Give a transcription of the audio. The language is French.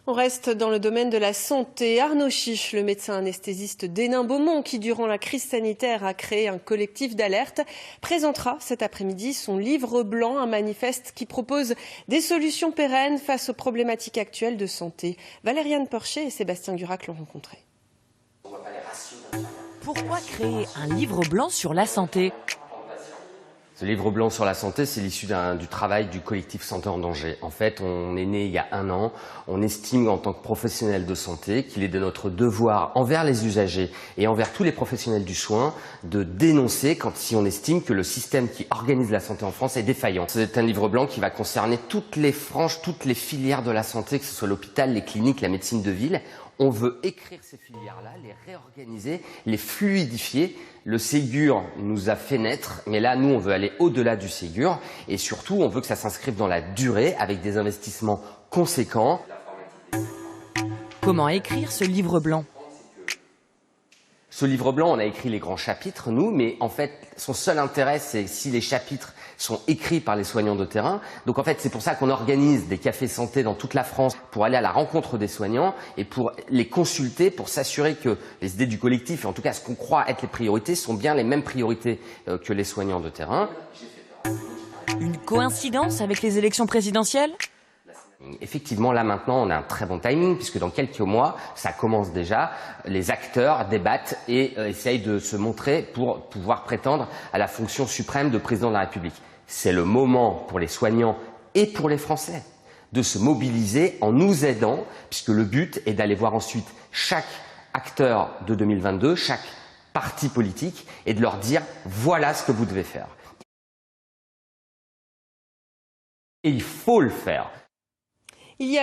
On reste dans le domaine de la santé. Arnaud Chiche, le médecin anesthésiste d'Hénin-Beaumont, qui durant la crise sanitaire a créé un collectif d'alerte, présentera cet après-midi son livre blanc, un manifeste qui propose des solutions pérennes face aux problématiques actuelles de santé. Valériane Porcher et Sébastien Durac l'ont rencontré. Pourquoi créer un livre blanc sur la santé ? Ce livre blanc sur la santé, c'est l'issue du travail du collectif Santé en danger. En fait, on est né il y a 1 an. On estime en tant que professionnel de santé qu'il est de notre devoir envers les usagers et envers tous les professionnels du soin de dénoncer si on estime que le système qui organise la santé en France est défaillant. C'est un livre blanc qui va concerner toutes les franges, toutes les filières de la santé, que ce soit l'hôpital, les cliniques, la médecine de ville. On veut écrire ces filières-là, les réorganiser, les fluidifier. Le Ségur nous a fait naître, mais là, nous, on veut aller au-delà du Ségur. Et surtout, on veut que ça s'inscrive dans la durée avec des investissements conséquents. Comment écrire ce livre blanc ? Ce livre blanc, on a écrit les grands chapitres, nous, mais en fait, son seul intérêt, c'est si les chapitres sont écrits par les soignants de terrain. Donc en fait, c'est pour ça qu'on organise des cafés santé dans toute la France pour aller à la rencontre des soignants et pour les consulter, pour s'assurer que les idées du collectif, et en tout cas ce qu'on croit être les priorités, sont bien les mêmes priorités que les soignants de terrain. Une coïncidence avec les élections présidentielles ? Effectivement, là maintenant, on a un très bon timing puisque dans quelques mois, ça commence déjà. Les acteurs débattent et essayent de se montrer pour pouvoir prétendre à la fonction suprême de président de la République. C'est le moment pour les soignants et pour les Français de se mobiliser en nous aidant, puisque le but est d'aller voir ensuite chaque acteur de 2022, chaque parti politique, et de leur dire voilà ce que vous devez faire. Et il faut le faire. Il y a